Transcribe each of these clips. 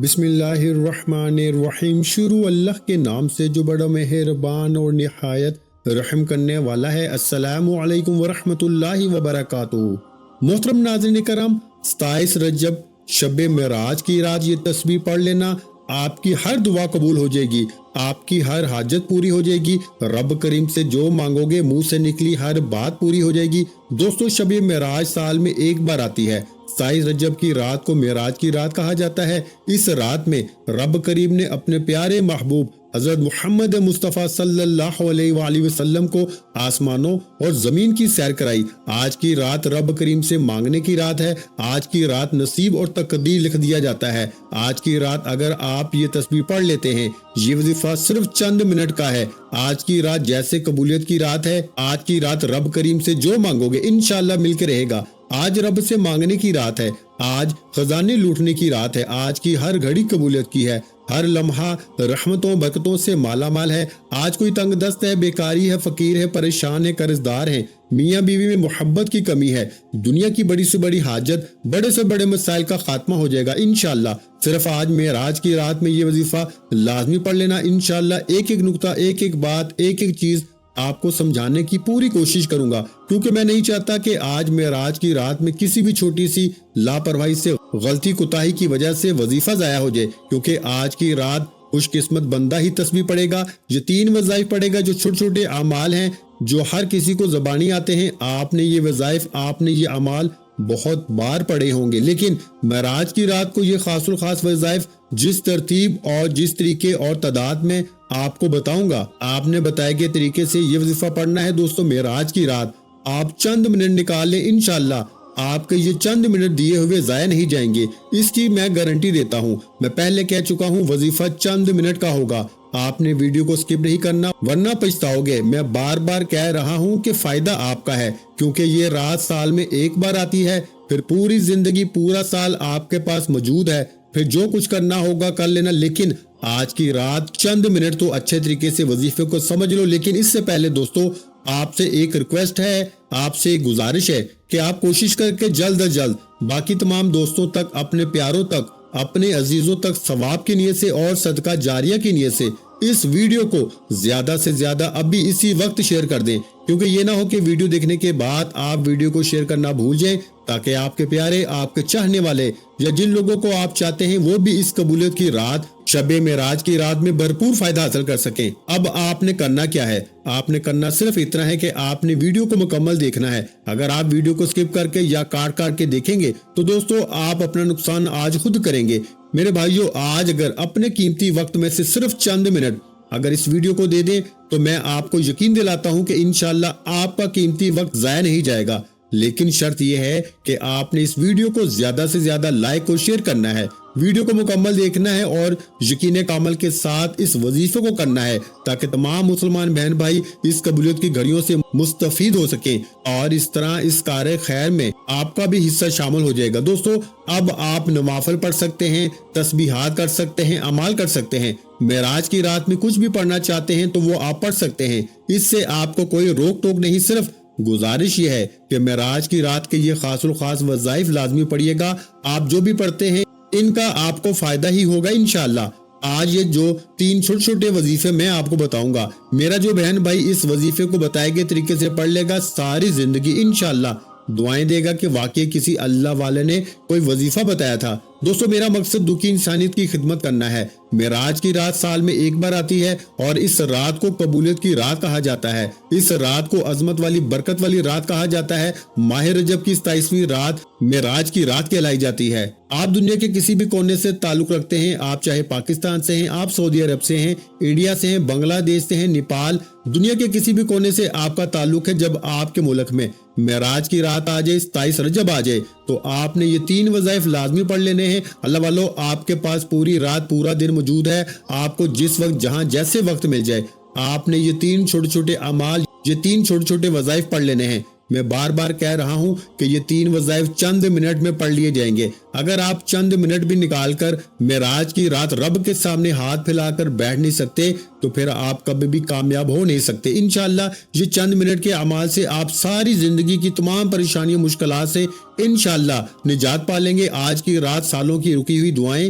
بسم اللہ الرحمن الرحیم۔ شروع اللہ کے نام سے جو بڑا مہربان اور نہایت رحم کرنے والا ہے۔ السلام علیکم ورحمۃ اللہ وبرکاتہ۔ محترم ناظرین کرام، 27 رجب شب معراج کی رات یہ تسبیح پڑھ لینا، آپ کی ہر دعا قبول ہو جائے گی، آپ کی ہر حاجت پوری ہو جائے گی، رب کریم سے جو مانگو گے منہ سے نکلی ہر بات پوری ہو جائے گی۔ دوستو، شب معراج سال میں ایک بار آتی ہے۔ 27 رجب کی رات کو معراج کی رات کہا جاتا ہے۔ اس رات میں رب کریم نے اپنے پیارے محبوب حضرت محمد مصطفیٰ صلی اللہ علیہ وآلہ وسلم کو آسمانوں اور زمین کی سیر کرائی۔ آج کی رات رب کریم سے مانگنے کی رات ہے۔ آج کی رات نصیب اور تقدیر لکھ دیا جاتا ہے۔ آج کی رات اگر آپ یہ تسبیح پڑھ لیتے ہیں، یہ وظیفہ صرف چند منٹ کا ہے۔ آج کی رات جیسے قبولیت کی رات ہے، آج کی رات رب کریم سے جو مانگو گے انشاءاللہ مل کے رہے گا۔ آج رب سے مانگنے کی رات ہے، آج خزانے لوٹنے کی رات ہے، آج کی ہر گھڑی قبولیت کی ہے، ہر لمحہ رحمتوں برکتوں سے مالا مال ہے۔ آج کوئی تنگ دست ہے، بیکاری ہے، فقیر ہے، پریشان ہے، قرضدار ہے، میاں بیوی میں محبت کی کمی ہے، دنیا کی بڑی سے بڑی حاجت، بڑے سے بڑے مسائل کا خاتمہ ہو جائے گا انشاءاللہ۔ صرف آج معراج کی رات میں یہ وظیفہ لازمی پڑھ لینا انشاءاللہ۔ ایک ایک نقطہ، ایک ایک بات، ایک ایک چیز آپ کو سمجھانے کی پوری کوشش کروں گا، کیونکہ میں نہیں چاہتا کہ آج معراج کی رات میں کسی بھی چھوٹی سی لاپرواہی سے، غلطی کوتاہی کی وجہ سے وظیفہ ضائع ہو جائے، کیونکہ آج کی رات خوش قسمت بندہ ہی تسبیح پڑھے گا، جو 3 وظائف پڑھے گا، جو چھوٹے چھوٹے اعمال ہیں جو ہر کسی کو زبانی آتے ہیں۔ آپ نے یہ وظائف، آپ نے یہ اعمال بہت بار پڑھے ہوں گے، لیکن معراج کی رات کو یہ خاص الخاص وظائف جس ترتیب اور جس طریقے اور تعداد میں آپ کو بتاؤں گا، آپ نے بتائے گئے طریقے سے یہ وظیفہ پڑھنا ہے۔ دوستو، معراج کی رات آپ چند منٹ نکال لیں، انشاءاللہ آپ کے یہ چند منٹ دیے ہوئے ضائع نہیں جائیں گے، اس کی میں گارنٹی دیتا ہوں۔ میں پہلے کہہ چکا ہوں وظیفہ چند منٹ کا ہوگا، آپ نے ویڈیو کو سکپ نہیں کرنا ورنہ پچھتاؤ گے۔ میں بار بار کہہ رہا ہوں کہ فائدہ آپ کا ہے، کیونکہ یہ رات سال میں ایک بار آتی ہے، پھر پوری زندگی پورا سال آپ کے پاس موجود ہے، پھر جو کچھ کرنا ہوگا کر لینا، لیکن آج کی رات چند منٹ تو اچھے طریقے سے وظیفے کو سمجھ لو۔ لیکن اس سے پہلے دوستو، آپ سے ایک ریکویسٹ ہے، آپ سے ایک گزارش ہے کہ آپ کوشش کر کے جلد از جلد باقی تمام دوستوں تک، اپنے پیاروں تک، اپنے عزیزوں تک ثواب کی نیت سے اور صدقہ جاریہ کی نیت سے اس ویڈیو کو زیادہ سے زیادہ ابھی اسی وقت شیئر کر دیں، کیونکہ یہ نہ ہو کہ ویڈیو دیکھنے کے بعد آپ ویڈیو کو شیئر کرنا بھول جائیں، تاکہ آپ کے پیارے، آپ کے چاہنے والے یا جن لوگوں کو آپ چاہتے ہیں وہ بھی اس قبولیت کی رات، شب معراج کی رات میں بھرپور فائدہ حاصل کر سکیں۔ اب آپ نے کرنا کیا ہے؟ آپ نے کرنا صرف اتنا ہے کہ آپ نے ویڈیو کو مکمل دیکھنا ہے۔ اگر آپ ویڈیو کو سکپ کر کے یا کاٹ کے دیکھیں گے تو دوستو آپ اپنا نقصان آج خود کریں گے۔ میرے بھائیو، آج اگر اپنے قیمتی وقت میں سے صرف چند منٹ اگر اس ویڈیو کو دے دیں تو میں آپ کو یقین دلاتا ہوں کہ انشاءاللہ آپ کا قیمتی وقت ضائع نہیں جائے گا، لیکن شرط یہ ہے کہ آپ نے اس ویڈیو کو زیادہ سے زیادہ لائک اور شیئر کرنا ہے، ویڈیو کو مکمل دیکھنا ہے اور یقین کامل کے ساتھ اس وظیفے کو کرنا ہے، تاکہ تمام مسلمان بہن بھائی اس قبولیت کی گھڑیوں سے مستفید ہو سکیں، اور اس طرح اس کار خیر میں آپ کا بھی حصہ شامل ہو جائے گا۔ دوستو، اب آپ نوافل پڑھ سکتے ہیں، تسبیحات کر سکتے ہیں، اعمال کر سکتے ہیں، معراج کی رات میں کچھ بھی پڑھنا چاہتے ہیں تو وہ آپ پڑھ سکتے ہیں، اس سے آپ کو کوئی روک ٹوک نہیں۔ صرف گزارش یہ ہے کہ معراج کی رات کے یہ خاص الخاص وظائف لازمی پڑھیے گا۔ آپ جو بھی پڑھتے ہیں ان کا آپ کو فائدہ ہی ہوگا انشاءاللہ۔ آج یہ جو 3 چھوٹے چھوٹے وظیفے میں آپ کو بتاؤں گا، میرا جو بہن بھائی اس وظیفے کو بتائے گئے طریقے سے پڑھ لے گا، ساری زندگی انشاءاللہ دعائیں دے گا کہ واقعی کسی اللہ والے نے کوئی وظیفہ بتایا تھا۔ دوستو، میرا مقصد دکھی انسانیت کی خدمت کرنا ہے۔ معراج کی رات سال میں ایک بار آتی ہے اور اس رات کو قبولیت کی رات کہا جاتا ہے، اس رات کو عظمت والی، برکت والی رات کہا جاتا ہے۔ ماہ رجب کی 27ویں رات معراج کی رات کہلائی جاتی ہے۔ آپ دنیا کے کسی بھی کونے سے تعلق رکھتے ہیں، آپ چاہے پاکستان سے ہیں، آپ سعودی عرب سے ہیں، انڈیا سے ہیں، بنگلہ دیش سے ہیں، نیپال، دنیا کے کسی بھی کونے سے آپ کا تعلق ہے، جب آپ کے ملک میں معراج کی رات آ جائے، 27 رجب آ جائے، تو آپ نے یہ 3 وظائف لازمی پڑھ لینے ہیں۔ اللہ والو، آپ کے پاس پوری رات، پورا دن موجود ہے، آپ کو جس وقت، جہاں، جیسے وقت مل جائے، آپ نے یہ 3 چھوٹے چھوٹے اعمال، یہ 3 چھوٹے چھوٹے وظائف پڑھ لینے ہیں۔ میں بار بار کہہ رہا ہوں کہ یہ 3 وظائف چند منٹ میں پڑھ لیے جائیں گے۔ اگر آپ چند منٹ بھی نکال کر معراج کی رات رب کے سامنے ہاتھ پھیلا کر بیٹھ نہیں سکتے تو پھر آپ کبھی بھی کامیاب ہو نہیں سکتے۔ انشاءاللہ یہ چند منٹ کے اعمال سے آپ ساری زندگی کی تمام پریشانیوں، مشکلات سے انشاءاللہ نجات پا لیں گے۔ آج کی رات سالوں کی رکی ہوئی دعائیں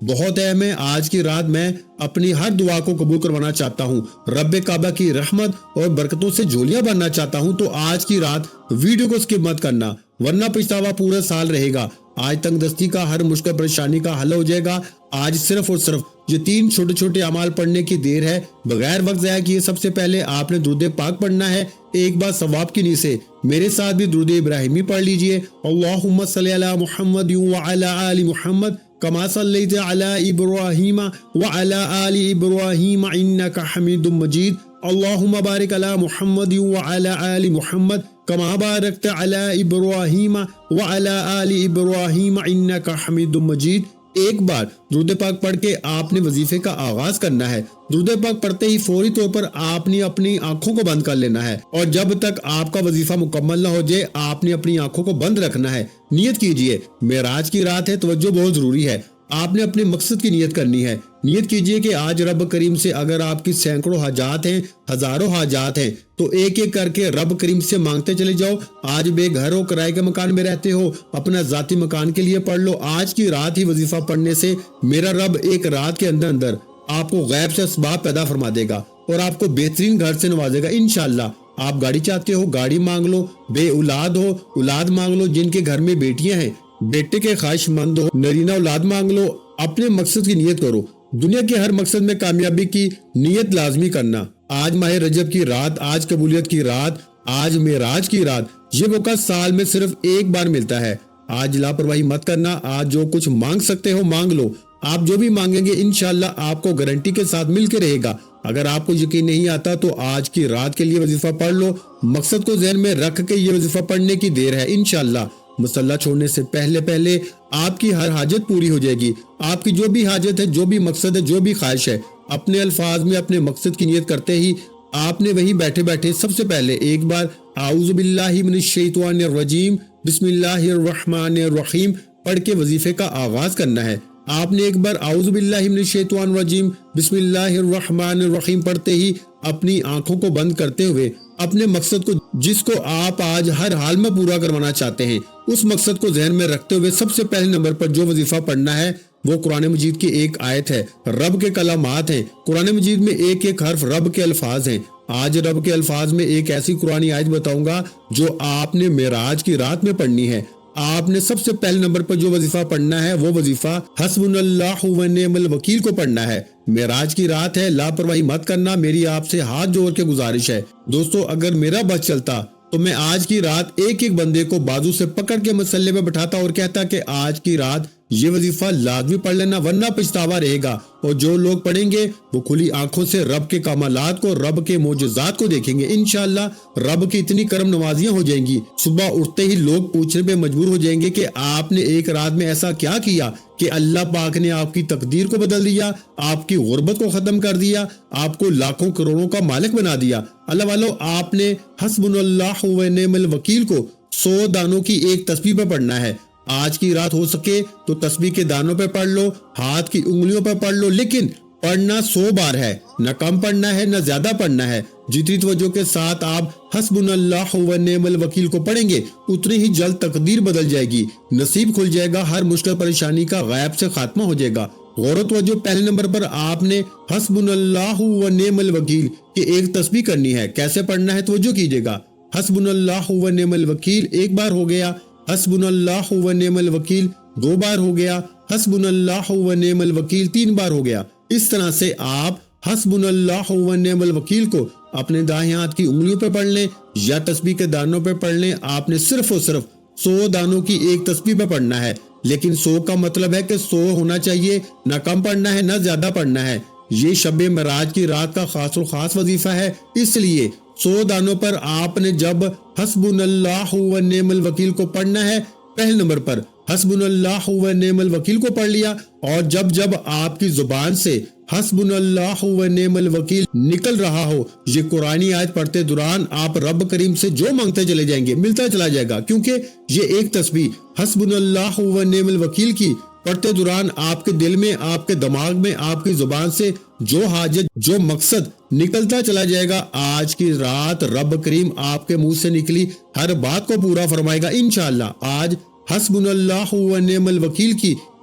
بہت اہم ہے۔ آج کی رات میں اپنی ہر دعا کو قبول کروانا چاہتا ہوں، رب کعبہ کی رحمت اور برکتوں سے جھولیاں بننا چاہتا ہوں، تو آج کی رات ویڈیو کو سکپ مت کرنا، ورنہ پچھتاوا پورا سال رہے گا۔ آج تنگ دستی کا ہر مشکل پریشانی کا حل ہو جائے گا۔ آج صرف اور صرف یہ 3 چھوٹے چھوٹے اعمال پڑھنے کی دیر ہے، بغیر وقت ضائع کیے سب سے پہلے آپ نے درود پاک پڑھنا ہے۔ ایک بار ثواب کی نیت سے میرے ساتھ بھی درود ابراہیمی پڑھ لیجئے۔ اللہم صلی علی محمد وعلی آل محمد کما صلیت علی ابراہیم وعلی آل ابراہیم انک حمید مجید۔ اللہم بارک علی محمد وعلی آل محمد کما بارکت علی ابراہیم وعلی آل ابراہیم انک حمید مجید۔ ایک بار درود پاک پڑھ کے آپ نے وظیفے کا آغاز کرنا ہے۔ درود پاک پڑھتے ہی فوری طور پر آپ نے اپنی آنکھوں کو بند کر لینا ہے، اور جب تک آپ کا وظیفہ مکمل نہ ہو جائے آپ نے اپنی آنکھوں کو بند رکھنا ہے۔ نیت کیجئے، معراج کی رات ہے، توجہ بہت ضروری ہے۔ آپ نے اپنے مقصد کی نیت کرنی ہے۔ نیت کیجئے کہ آج رب کریم سے اگر آپ کی سینکڑوں حاجات ہیں، ہزاروں حاجات ہیں، تو ایک ایک کر کے رب کریم سے مانگتے چلے جاؤ۔ آج بے گھر ہو، کرائے کے مکان میں رہتے ہو، اپنا ذاتی مکان کے لیے پڑھ لو۔ آج کی رات ہی وظیفہ پڑھنے سے میرا رب ایک رات کے اندر آپ کو غیب سے اسباب پیدا فرما دے گا اور آپ کو بہترین گھر سے نوازے گا انشاءاللہ۔ آپ گاڑی چاہتے ہو، گاڑی مانگ لو، بے اولاد ہو، اولاد مانگ لو، جن کے گھر میں بیٹیاں ہیں بیٹے کے خواہش مند ہو، نرینہ اولاد مانگ لو۔ اپنے مقصد کی نیت کرو، دنیا کے ہر مقصد میں کامیابی کی نیت لازمی کرنا۔ آج ماہ رجب کی رات، آج قبولیت کی رات، آج معراج کی رات، یہ موقع سال میں صرف ایک بار ملتا ہے۔ آج لاپرواہی مت کرنا، آج جو کچھ مانگ سکتے ہو مانگ لو۔ آپ جو بھی مانگیں گے انشاءاللہ آپ کو گارنٹی کے ساتھ مل کے رہے گا۔ اگر آپ کو یقین نہیں آتا تو آج کی رات کے لیے وظیفہ پڑھ لو، مقصد کو ذہن میں رکھ کے یہ وظیفہ پڑھنے کی دیر ہے انشاءاللہ۔ مصلی چھوڑنے سے پہلے آپ کی ہر حاجت پوری ہو جائے گی۔ آپ کی جو بھی حاجت ہے، جو بھی مقصد ہے، جو بھی خواہش ہے، اپنے الفاظ میں اپنے مقصد کی نیت کرتے ہی آپ نے وہی بیٹھے بیٹھے سب سے پہلے ایک بار اعوذ باللہ من الشیطان الرجیم بسم اللہ الرحمن الرحیم پڑھ کے وظیفے کا آغاز کرنا ہے۔ آپ نے ایک بار اعوذ باللہ من الشیطان الرجیم بسم اللہ الرحمن الرحیم پڑھتے ہی اپنی آنکھوں کو بند کرتے ہوئے اپنے مقصد کو، جس کو آپ آج ہر حال میں پورا کروانا چاہتے ہیں، اس مقصد کو ذہن میں رکھتے ہوئے سب سے پہلے نمبر پر جو وظیفہ پڑھنا ہے وہ قرآن مجید کی ایک آیت ہے، رب کے کلمات ہیں۔ قرآن مجید میں ایک ایک حرف رب کے الفاظ ہیں۔ آج رب کے الفاظ میں ایک ایسی قرآنی آیت بتاؤں گا جو آپ نے معراج کی رات میں پڑھنی ہے۔ آپ نے سب سے پہلے نمبر پر جو وظیفہ پڑھنا ہے وہ وظیفہ حسبنا اللہ و نعم الوکیل کو پڑھنا ہے۔ معراج کی رات ہے، لاپرواہی مت کرنا، میری آپ سے ہاتھ جوڑ کے گزارش ہے۔ دوستو، اگر میرا بس چلتا تو میں آج کی رات ایک ایک بندے کو بازو سے پکڑ کے مسلے پہ بٹھاتا اور کہتا کہ آج کی رات یہ وظیفہ لازمی پڑھ لینا، ورنہ پچھتاوا رہے گا۔ اور جو لوگ پڑھیں گے وہ کھلی آنکھوں سے رب کے کمالات کو، رب کے معجزات کو دیکھیں گے انشاءاللہ۔ رب کی اتنی کرم نوازیاں ہو جائیں گی، صبح اٹھتے ہی لوگ پوچھنے پہ مجبور ہو جائیں گے کہ آپ نے ایک رات میں ایسا کیا کیا کہ اللہ پاک نے آپ کی تقدیر کو بدل دیا، آپ کی غربت کو ختم کر دیا، آپ کو لاکھوں کروڑوں کا مالک بنا دیا۔ اللہ والو، آپ نے حسبنا اللہ و نعم الوکیل کو 100 دانوں کی ایک تسبیح پہ پڑھنا ہے۔ آج کی رات ہو سکے تو تسبیح کے دانوں پہ پڑھ لو، ہاتھ کی انگلیوں پہ پڑھ لو، لیکن پڑھنا 100 بار ہے، نہ کم پڑھنا ہے نہ زیادہ پڑھنا ہے۔ جتنی توجہ کے ساتھ آپ حسبنا اللہ و نعم الوکیل کو پڑھیں گے اتنی ہی جلد تقدیر بدل جائے گی، نصیب کھل جائے گا، ہر مشکل پریشانی کا غیب سے خاتمہ ہو جائے گا۔ غور و توجہ، پہلے نمبر پر آپ نے حسبنا اللہ و نعم الوکیل کی ایک تسبیح کرنی ہے۔ کیسے پڑھنا ہے توجہ کیجئے گا۔ حسبنا اللہ و نعم الوکیل ایک بار ہو گیا، حسبنا اللہ و نعم الوکیل 2 بار ہو گیا، حسبنا اللہ و نعم الوکیل 3 بار ہو گیا۔ اس طرح سے آپ حسبنا اللہ و نعم الوکیل کو اپنے دائیں ہاتھ کی انگلیوں پہ پڑھ لیں یا تسبیح کے دانوں پہ پڑھ لیں۔ آپ نے صرف اور صرف 100 دانوں کی ایک تسبیح پہ پڑھنا ہے، لیکن 100 کا مطلب ہے کہ 100 ہونا چاہیے، نہ کم پڑھنا ہے نہ زیادہ پڑھنا ہے۔ یہ شب معراج کی رات کا خاص و خاص وظیفہ ہے، اس لیے 100 دانوں پر آپ نے جب حسبنا اللہ و نعم الوکیل کو پڑھنا ہے، پہلے نمبر پر حسبنا اللہ و نعم الوکیل کو پڑھ لیا، اور جب آپ کی زبان سے حسبنا اللہ و نعم الوکیل نکل رہا ہو، یہ قرآنی آیت پڑھتے دوران آپ رب کریم سے جو مانگتے چلے جائیں گے ملتا چلا جائے گا، کیونکہ یہ ایک تسبیح حسبنا اللہ و نعم الوکیل کی پڑھتے دوران آپ کے دل میں، آپ کے دماغ میں، آپ کی زبان سے جو حاجت، جو مقصد نکلتا چلا جائے گا، آج کی رات رب کریم آپ کے منہ سے نکلی ہر بات کو پورا فرمائے گا انشاءاللہ۔ آج حسبنا اللہ و نعم الوکیل کی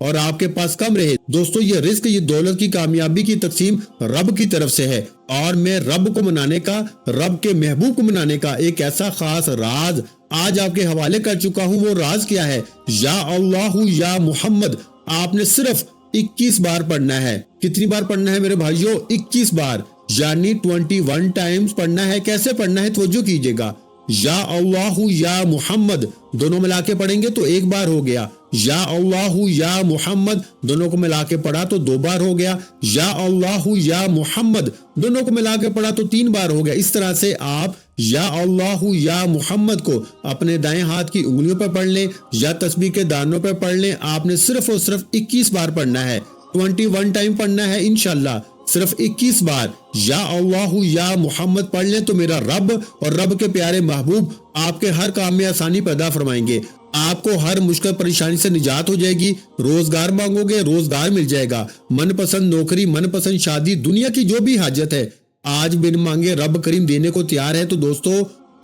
اور آپ کے پاس کم رہے۔ دوستو یہ رزق، یہ دولت کی کامیابی کی تقسیم رب کی طرف سے ہے، اور میں رب کو منانے کا، رب کے محبوب کو منانے کا ایک ایسا خاص راز آج آپ کے حوالے کر چکا ہوں۔ وہ راز کیا ہے؟ یا اللہ یا محمد آپ نے صرف 21 بار پڑھنا ہے۔ کتنی بار پڑھنا ہے میرے بھائیوں؟ 21 بار، یعنی 21 ٹائمز پڑھنا ہے۔ کیسے پڑھنا ہے توجہ کیجئے گا۔ یا اللہ یا محمد دونوں ملا کے پڑھیں گے تو ایک بار ہو گیا، یا اللہ یا محمد دونوں کو ملا کے پڑھا تو 2 بار ہو گیا، یا اللہ یا محمد دونوں کو ملا کے پڑھا تو 3 بار ہو گیا۔ اس طرح سے آپ یا اللہ یا محمد کو اپنے دائیں ہاتھ کی انگلیوں پر پڑھ لیں یا تسبیح کے دانوں پر پڑھ لیں۔ آپ نے صرف اور صرف 21 بار پڑھنا ہے، 21 ٹائم پڑھنا ہے انشاءاللہ۔ صرف 21 بار یا اللہ یا محمد پڑھ لیں تو میرا رب اور رب کے پیارے محبوب آپ کے ہر کام میں آسانی پیدا فرمائیں گے۔ آپ کو ہر مشکل پریشانی سے نجات ہو جائے گی۔ روزگار مانگو گے، روزگار مل جائے گا۔ من پسند نوکری، من پسند شادی، دنیا کی جو بھی حاجت ہے آج بن مانگے رب کریم دینے کو تیار ہے۔ تو دوستو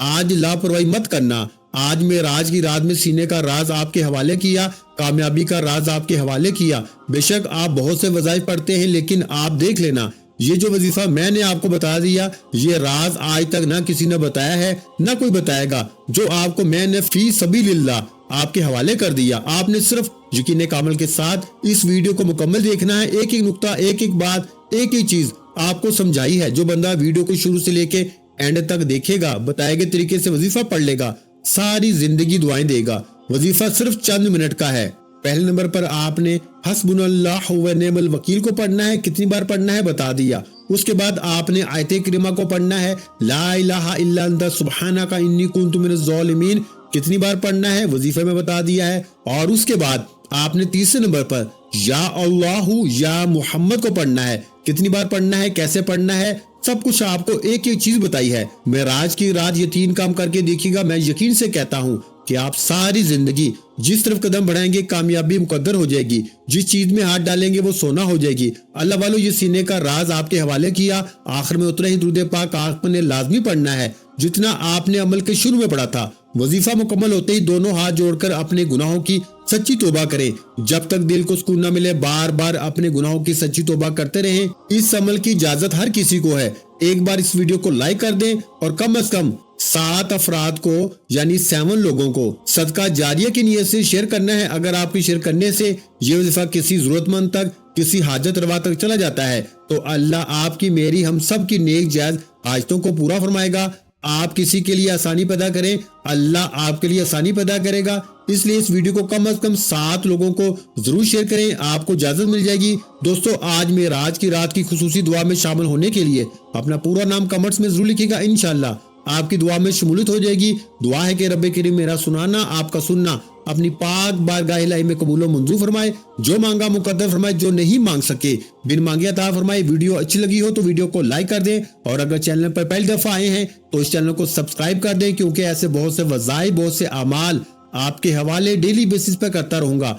آج لاپرواہی مت کرنا۔ آج میں راز کی رات میں سینے کا راز آپ کے حوالے کیا، کامیابی کا راز آپ کے حوالے کیا۔ بے شک آپ بہت سے وظائف پڑھتے ہیں، لیکن آپ دیکھ لینا یہ جو وظیفہ میں نے آپ کو بتا دیا، یہ راز آج تک نہ کسی نے بتایا ہے نہ کوئی بتائے گا، جو آپ کو میں نے فی سبیل اللہ آپ کے حوالے کر دیا۔ آپ نے صرف یقین کامل کے ساتھ اس ویڈیو کو مکمل دیکھنا ہے۔ ایک ایک نقطہ، ایک ایک بات، ایک ایک چیز آپ کو سمجھائی ہے۔ جو بندہ ویڈیو کو شروع سے لے کے اینڈ تک دیکھے گا، بتائے گئے طریقے سے وظیفہ پڑھ لے گا، ساری زندگی دعائیں دے گا۔ وظیفہ صرف چند منٹ کا ہے۔ پہلے نمبر پر آپ نے حسبنا اللہ و نعم الوکیل کو پڑھنا ہے۔ کتنی بار پڑھنا ہے بتا دیا۔ اس کے بعد آپ نے آیت کریمہ کو پڑھنا ہے، لا الہ الا انت سبحانک انی کنت من الظالمین۔ کتنی بار پڑھنا ہے وظیفے میں بتا دیا ہے۔ اور اس کے بعد آپ نے تیسرے نمبر پر یا اللہ یا محمد کو پڑھنا ہے۔ کتنی بار پڑھنا ہے، کیسے پڑھنا ہے، سب کچھ آپ کو ایک ایک چیز بتائی ہے۔ معراج کی رات یہ 3 کام کر کے دیکھیے گا۔ میں یقین سے کہتا ہوں کہ آپ ساری زندگی جس طرف قدم بڑھائیں گے کامیابی مقدر ہو جائے گی۔ جس چیز میں ہاتھ ڈالیں گے وہ سونا ہو جائے گی۔ اللہ والو یہ سینے کا راز آپ کے حوالے کیا۔ آخر میں اتنا ہی درود پاک آپ نے لازمی پڑھنا ہے جتنا آپ نے عمل کے شروع میں پڑھا تھا۔ وظیفہ مکمل ہوتے ہی دونوں ہاتھ جوڑ کر اپنے گناہوں کی سچی توبہ کریں۔ جب تک دل کو سکون نہ ملے بار بار اپنے گناہوں کی سچی توبہ کرتے رہیں۔ اس عمل کی اجازت ہر کسی کو ہے۔ ایک بار اس ویڈیو کو لائک کر دیں اور کم از کم 7 افراد کو یعنی 7 لوگوں کو صدقہ جاریہ کی نیت سے شیئر کرنا ہے۔ اگر آپ کی شیئر کرنے سے یہ وظیفہ کسی ضرورت مند تک، کسی حاجت روا تک چلا جاتا ہے تو اللہ آپ کی، میری، ہم سب کی نیک جائز حاجتوں کو پورا فرمائے گا۔ آپ کسی کے لیے آسانی پیدا کریں، اللہ آپ کے لیے آسانی پیدا کرے گا۔ اس لیے اس ویڈیو کو کم از کم 7 لوگوں کو ضرور شیئر کریں، آپ کو اجازت مل جائے گی۔ دوستو آج معراج کی رات کی خصوصی دعا میں شامل ہونے کے لیے اپنا پورا نام کمنٹس میں ضرور لکھیے گا، انشاءاللہ آپ کی دعا میں شمولیت ہو جائے گی۔ دعا ہے کہ رب کریم میرا سنانا، آپ کا سننا اپنی پاک بارگاہ الہی میں قبول و منظور فرمائے۔ جو مانگا مقدر فرمائے، جو نہیں مانگ سکے بن مانگے عطا فرمائے۔ ویڈیو اچھی لگی ہو تو ویڈیو کو لائک کر دیں، اور اگر چینل پر پہلی دفعہ آئے ہیں تو اس چینل کو سبسکرائب کر دیں، کیونکہ ایسے بہت سے وظائف، بہت سے اعمال آپ کے حوالے ڈیلی بیسس پر کرتا رہوں گا۔